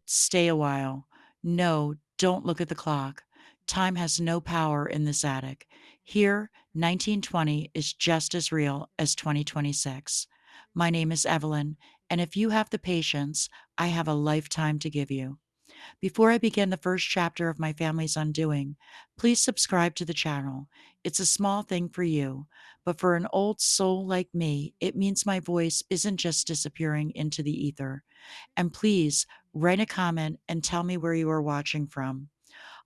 Stay a while. No, don't look at the clock. Time has no power in this attic. Here, 1920 is just as real as 2026. My name is Evelyn, and if you have the patience, I have a lifetime to give you. Before I begin the first chapter of my family's undoing, please subscribe to the channel. It's a small thing for you, but for an old soul like me, it means my voice isn't just disappearing into the ether. And please write a comment and tell me where you are watching from.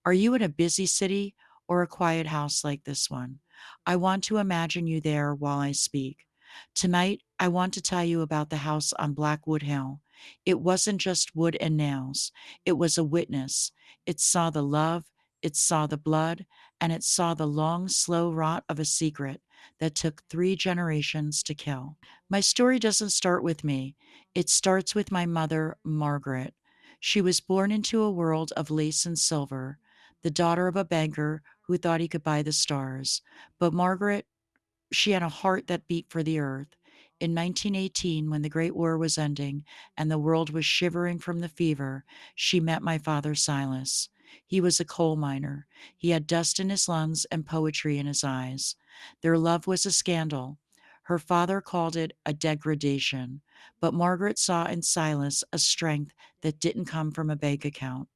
Are you in a busy city or a quiet house like this one? I want to imagine you there while I speak. Tonight, I want to tell you about the house on Blackwood Hill. It wasn't just wood and nails, it was a witness. It saw the love, it saw the blood, and it saw the long, slow rot of a secret that took 3 generations to kill. My story doesn't start with me, it starts with my mother, Margaret. She was born into a world of lace and silver, the daughter of a banker who thought he could buy the stars. But Margaret, she had a heart that beat for the earth. In 1918, when the Great War was ending and the world was shivering from the fever, she met my father, Silas. He was a coal miner. He had dust in his lungs and poetry in his eyes. Their love was a scandal. Her father called it a degradation, but Margaret saw in Silas a strength that didn't come from a bank account.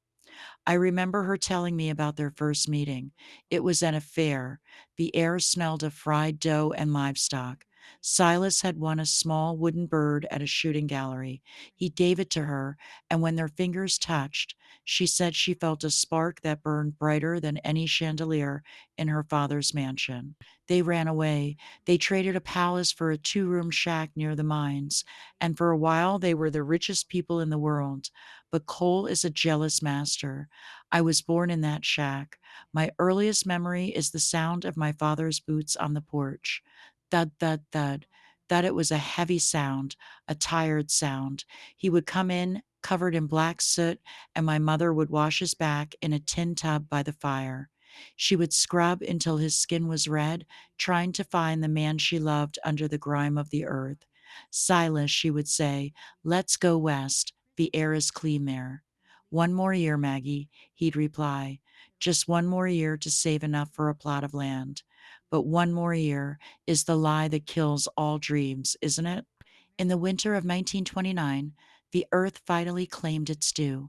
I remember her telling me about their first meeting. It was at a fair. The air smelled of fried dough and livestock. Silas had won a small wooden bird at a shooting gallery. He gave it to her, and when their fingers touched, she said she felt a spark that burned brighter than any chandelier in her father's mansion. They ran away. They traded a palace for a 2-room shack near the mines, and for a while they were the richest people in the world. But coal is a jealous master. I was born in that shack. My earliest memory is the sound of my father's boots on the porch. Thud, thud, thud. That it was a heavy sound, a tired sound. He would come in covered in black soot, and my mother would wash his back in a tin tub by the fire. She would scrub until his skin was red, trying to find the man she loved under the grime of the earth. Silas, she would say, let's go west. The air is clean there. 1 more year, Maggie, he'd reply. Just 1 more year to save enough for a plot of land. But 1 more year is the lie that kills all dreams, isn't it? In the winter of 1929, the earth finally claimed its due.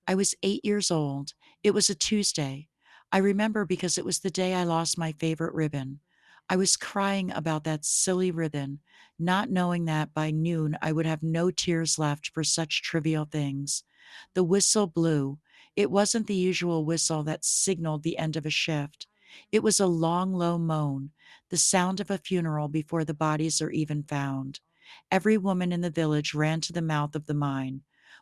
I was 8 years old. It was a Tuesday. I remember because it was the day I lost my favorite ribbon. I was crying about that silly ribbon, not knowing that by noon I would have no tears left for such trivial things. The whistle blew. It wasn't the usual whistle that signaled the end of a shift. It was a long, low moan, the sound of a funeral before the bodies are even found. Every woman in the village ran to the mouth of the mine.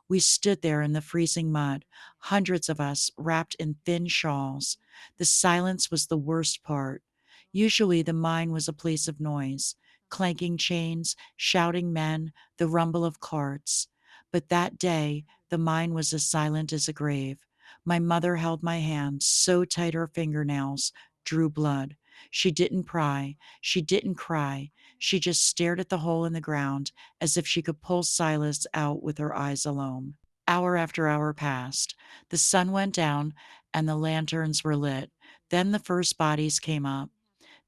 We stood there in the freezing mud, hundreds of us wrapped in thin shawls. The silence was the worst part. Usually the mine was a place of noise, clanking chains, shouting men, the rumble of carts. But that day, the mine was as silent as a grave. My mother held my hand so tight her fingernails drew blood. She didn't pry. She didn't cry. She just stared at the hole in the ground as if she could pull Silas out with her eyes alone. Hour after hour passed. The sun went down and the lanterns were lit. Then the first bodies came up.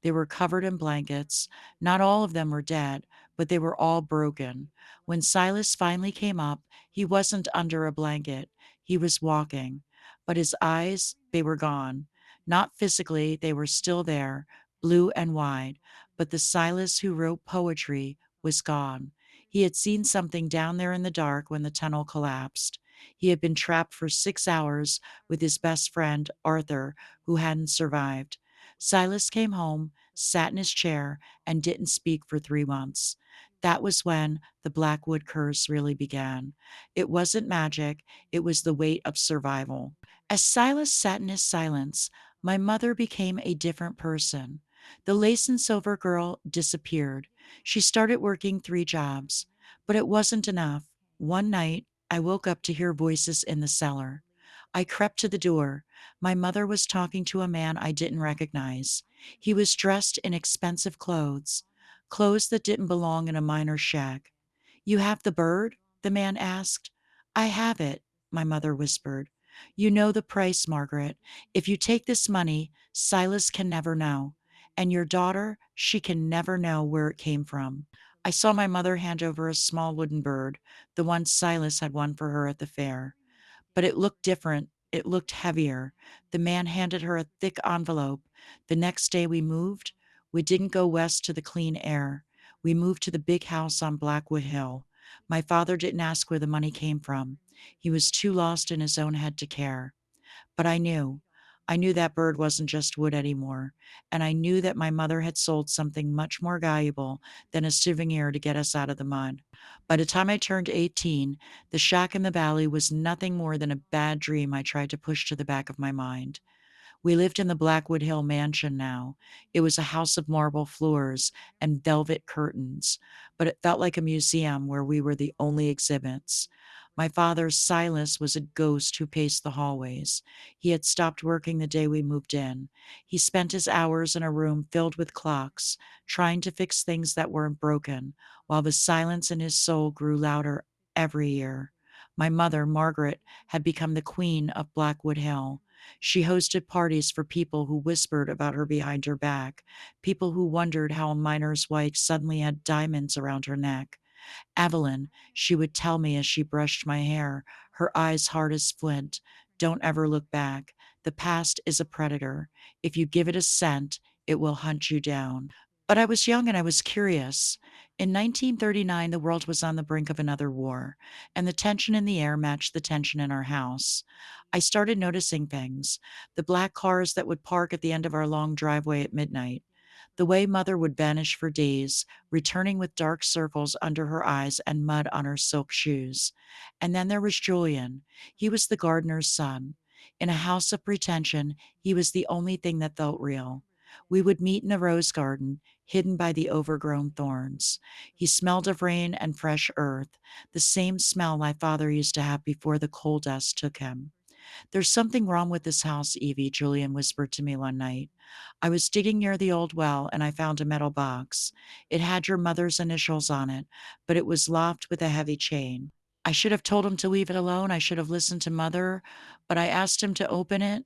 They were covered in blankets. Not all of them were dead, but they were all broken. When Silas finally came up, he wasn't under a blanket. He was walking. But his eyes, they were gone. Not physically, they were still there, blue and wide. But the Silas who wrote poetry was gone. He had seen something down there in the dark when the tunnel collapsed. He had been trapped for 6 hours with his best friend, Arthur, who hadn't survived. Silas came home, sat in his chair, and didn't speak for 3 months. That was when the Blackwood curse really began. It wasn't magic, it was the weight of survival. As Silas sat in his silence, my mother became a different person. The lace and silver girl disappeared. She started working 3 jobs, but it wasn't enough. One night, I woke up to hear voices in the cellar. I crept to the door. My mother was talking to a man I didn't recognize. He was dressed in expensive clothes, clothes that didn't belong in a miner's shack. You have the bird? The man asked. I have it. my mother whispered. You know the price, Margaret. If you take this money, Silas can never know. And your daughter, she can never know where it came from. I saw my mother hand over a small wooden bird, the one Silas had won for her at the fair. But it looked different. It looked heavier. The man handed her a thick envelope. The next day we moved. We didn't go west to the clean air. We moved to the big house on Blackwood Hill. My father didn't ask where the money came from. He was too lost in his own head to care. But I knew. I knew that bird wasn't just wood anymore. And I knew that my mother had sold something much more valuable than a souvenir to get us out of the mud. By the time I turned 18, the shack in the valley was nothing more than a bad dream I tried to push to the back of my mind. We lived in the Blackwood Hill mansion now. It was a house of marble floors and velvet curtains, but it felt like a museum where we were the only exhibits. My father, Silas, was a ghost who paced the hallways. He had stopped working the day we moved in. He spent his hours in a room filled with clocks, trying to fix things that weren't broken, while the silence in his soul grew louder every year. My mother, Margaret, had become the queen of Blackwood Hill. She hosted parties for people who whispered about her behind her back, people who wondered how a miner's wife suddenly had diamonds around her neck. Evelyn, she would tell me as she brushed my hair, her eyes hard as flint. Don't ever look back. The past is a predator. If you give it a scent, it will hunt you down. But I was young and I was curious. In 1939, the world was on the brink of another war, and the tension in the air matched the tension in our house. I started noticing things, the black cars that would park at the end of our long driveway at midnight, the way mother would vanish for days, returning with dark circles under her eyes and mud on her silk shoes. And then there was Julian. He was the gardener's son. In a house of pretension, he was the only thing that felt real. We would meet in a rose garden, hidden by the overgrown thorns. He smelled of rain and fresh earth, the same smell my father used to have before the coal dust took him. There's something wrong with this house, Evie, Julian whispered to me one night. I was digging near the old well and I found a metal box. It had your mother's initials on it, but it was locked with a heavy chain. I should have told him to leave it alone. I should have listened to mother, but I asked him to open it.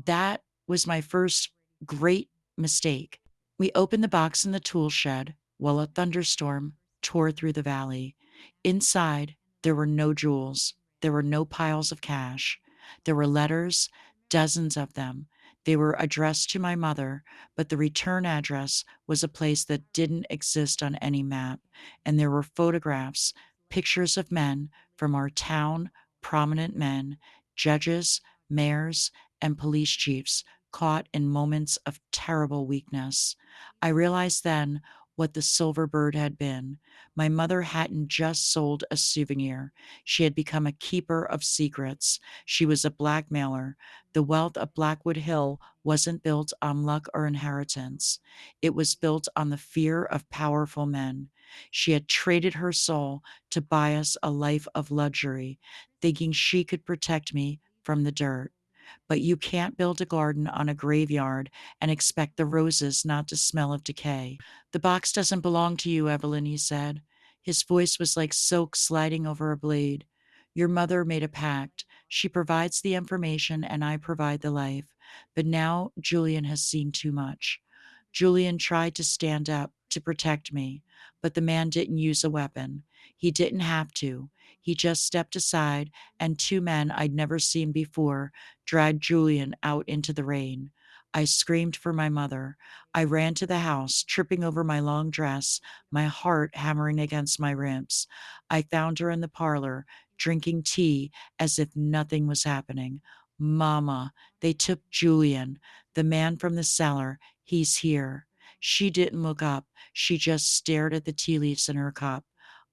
That was my first great mistake. We opened the box in the tool shed while a thunderstorm tore through the valley. Inside, there were no jewels. There were no piles of cash. There were letters, dozens of them. They were addressed to my mother, but the return address was a place that didn't exist on any map. And there were photographs, pictures of men from our town, prominent men, judges, mayors, and police chiefs caught in moments of terrible weakness. I realized then what the silver bird had been. My mother hadn't just sold a souvenir. She had become a keeper of secrets. She was a blackmailer. The wealth of Blackwood Hill wasn't built on luck or inheritance. It was built on the fear of powerful men. She had traded her soul to buy us a life of luxury, thinking she could protect me from the dirt. But you can't build a garden on a graveyard and expect the roses not to smell of decay. The box doesn't belong to you, Evelyn, he said. His voice was like silk sliding over a blade. Your mother made a pact. She provides the information and I provide the life. But now Julian has seen too much. Julian tried to stand up to protect me, but the man didn't use a weapon. He didn't have to. He just stepped aside, and two men I'd never seen before dragged Julian out into the rain. I screamed for my mother. I ran to the house, tripping over my long dress, my heart hammering against my ribs. I found her in the parlor, drinking tea as if nothing was happening. Mama, they took Julian, the man from the cellar. He's here. She didn't look up. She just stared at the tea leaves in her cup.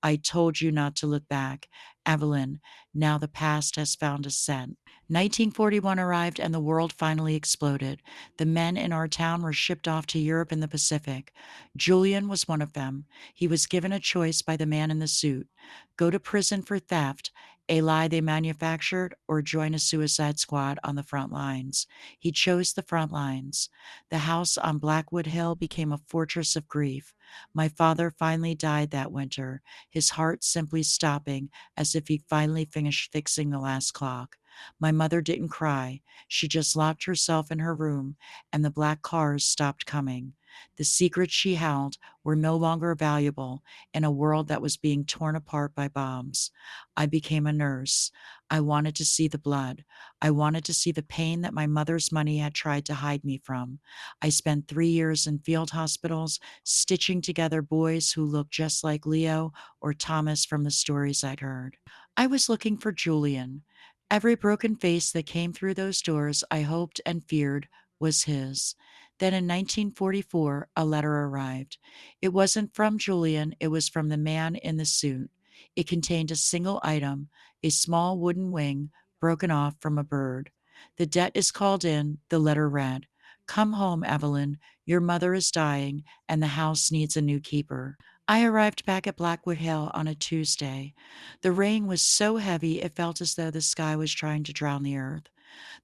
I told you not to look back. Evelyn, now the past has found a scent. 1941 arrived and the world finally exploded. The men in our town were shipped off to Europe and the Pacific. Julian was one of them. He was given a choice by the man in the suit: go to prison for theft a lie they manufactured, or join a suicide squad on the front lines. He chose the front lines. The house on Blackwood Hill became a fortress of grief. My father finally died that winter, his heart simply stopping as if he finally finished fixing the last clock. My mother didn't cry. She just locked herself in her room, and the black cars stopped coming. The secrets she held were no longer valuable in a world that was being torn apart by bombs. I became a nurse. I wanted to see the blood. I wanted to see the pain that my mother's money had tried to hide me from. I spent 3 years in field hospitals, stitching together boys who looked just like Leo or Thomas from the stories I'd heard. I was looking for Julian. Every broken face that came through those doors, I hoped and feared, was his. Then in 1944, a letter arrived. It wasn't from Julian, it was from the man in the suit. It contained a single item, a small wooden wing broken off from a bird. The debt is called in, the letter read. Come home, Evelyn. Your mother is dying, and the house needs a new keeper. I arrived back at Blackwood Hill on a Tuesday. The rain was so heavy it felt as though the sky was trying to drown the earth.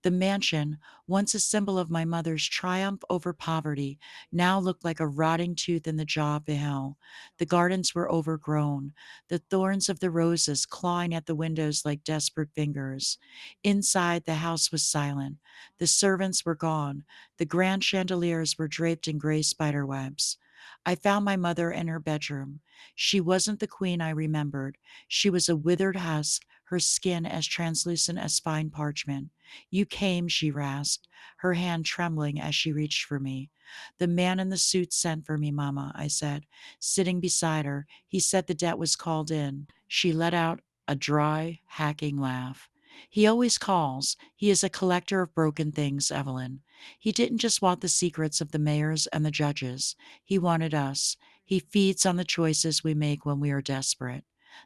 The mansion, once a symbol of my mother's triumph over poverty, now looked like a rotting tooth in the jaw of the hill. The gardens were overgrown, the thorns of the roses clawing at the windows like desperate fingers. Inside, the house was silent. The servants were gone. The grand chandeliers were draped in gray spider webs. I found my mother in her bedroom. She wasn't the queen I remembered. She was a withered husk, her skin as translucent as fine parchment. You came, she rasped, her hand trembling as she reached for me. The man in the suit sent for me, Mama, I said, sitting beside her. He said the debt was called in. She let out a dry, hacking laugh. He always calls. He is a collector of broken things, Evelyn. He didn't just want the secrets of the mayors and the judges. He wanted us. He feeds on the choices we make when we are desperate.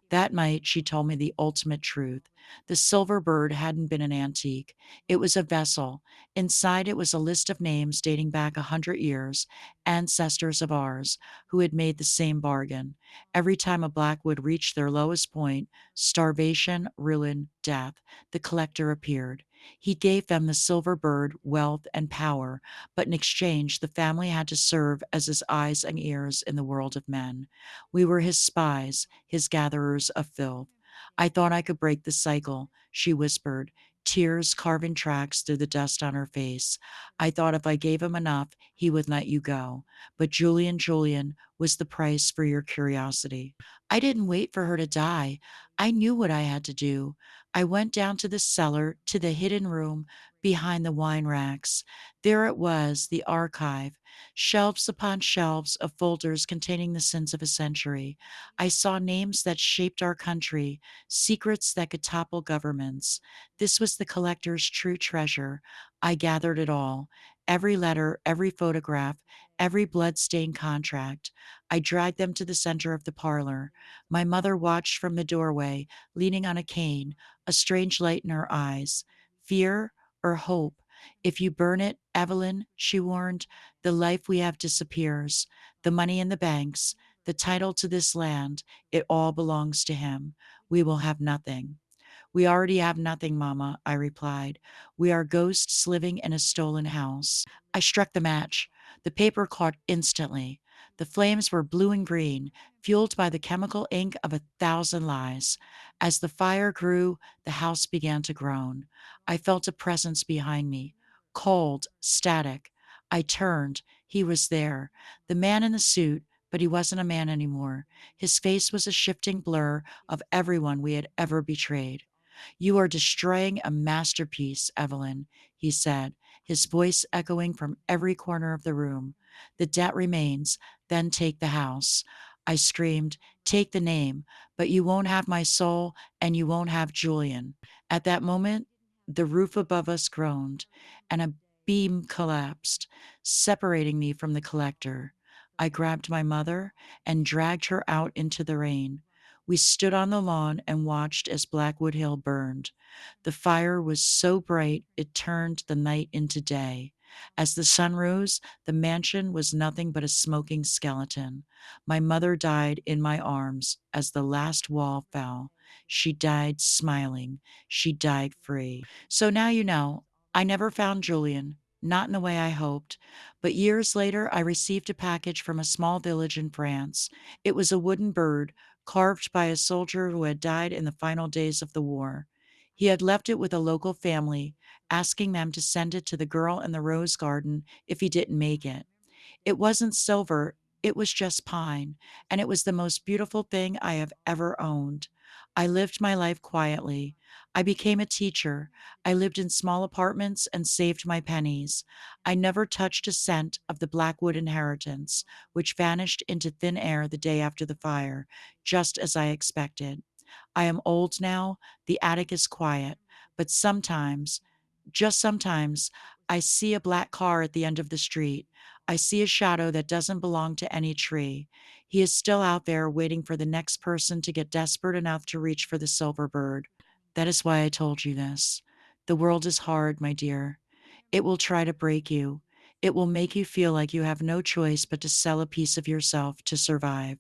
That night, she told me the ultimate truth. The silver bird hadn't been an antique. It was a vessel. Inside it was a list of names dating back 100 years, ancestors of ours, who had made the same bargain. Every time a Blackwood reached their lowest point, starvation, ruin, death, the collector appeared. He gave them the silver bird, wealth, and power, but in exchange, the family had to serve as his eyes and ears in the world of men. We were his spies, his gatherers of filth. I thought I could break the cycle, she whispered, tears carving tracks through the dust on her face. I thought if I gave him enough, he would let you go. But Julian was the price for your curiosity. I didn't wait for her to die. I knew what I had to do. I went down to the cellar, to the hidden room behind the wine racks. There it was, the archive, shelves upon shelves of folders containing the sins of a century. I saw names that shaped our country, secrets that could topple governments. This was the collector's true treasure. I gathered it all, every letter, every photograph, every blood-stained contract. I dragged them to the center of the parlor. My mother watched from the doorway, leaning on a cane, a strange light in her eyes. Fear or hope? If you burn it, Evelyn, she warned, the life we have disappears. The money in the banks, the title to this land, it all belongs to him. We will have nothing. We already have nothing, Mama, I replied. We are ghosts living in a stolen house. I struck the match. The paper caught instantly. The flames were blue and green, fueled by the chemical ink of 1,000 lies. As the fire grew, the house began to groan. I felt a presence behind me, cold, static. I turned. He was there. The man in the suit, but he wasn't a man anymore. His face was a shifting blur of everyone we had ever betrayed. You are destroying a masterpiece, Evelyn, he said, his voice echoing from every corner of the room. The debt remains, then take the house. I screamed, take the name, but you won't have my soul and you won't have Julian. At that moment, the roof above us groaned and a beam collapsed, separating me from the collector. I grabbed my mother and dragged her out into the rain. We stood on the lawn and watched as Blackwood Hill burned. The fire was so bright it turned the night into day. As the sun rose, the mansion was nothing but a smoking skeleton. My mother died in my arms as the last wall fell. She died smiling. She died free. So now you know, I never found Julian, not in the way I hoped. But years later, I received a package from a small village in France. It was a wooden bird carved by a soldier who had died in the final days of the war. He had left it with a local family, asking them to send it to the girl in the rose garden if he didn't make it. It wasn't silver, it was just pine, and it was the most beautiful thing I have ever owned. I lived my life quietly. I became a teacher. I lived in small apartments and saved my pennies. I never touched a cent of the Blackwood inheritance, which vanished into thin air the day after the fire, just as I expected. I am old now, the attic is quiet, but sometimes, just sometimes, I see a black car at the end of the street. I see a shadow that doesn't belong to any tree. He is still out there waiting for the next person to get desperate enough to reach for the silver bird. That is why I told you this. The world is hard, my dear. It will try to break you. It will make you feel like you have no choice but to sell a piece of yourself to survive.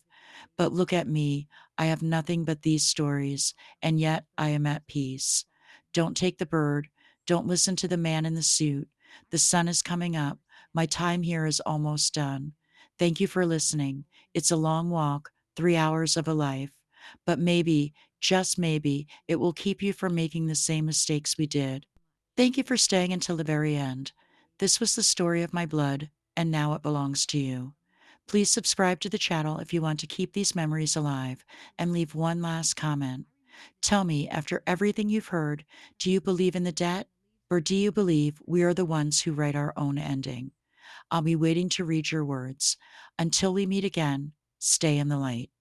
But look at me. I have nothing but these stories, and yet I am at peace. Don't take the bird. Don't listen to the man in the suit. The sun is coming up. My time here is almost done. Thank you for listening. It's a long walk, 3 hours of a life. But maybe, just maybe, it will keep you from making the same mistakes we did. Thank you for staying until the very end. This was the story of my blood, and now it belongs to you. Please subscribe to the channel if you want to keep these memories alive, and leave one last comment. Tell me, after everything you've heard, do you believe in the debt? Or do you believe we are the ones who write our own ending? I'll be waiting to read your words. Until we meet again, stay in the light.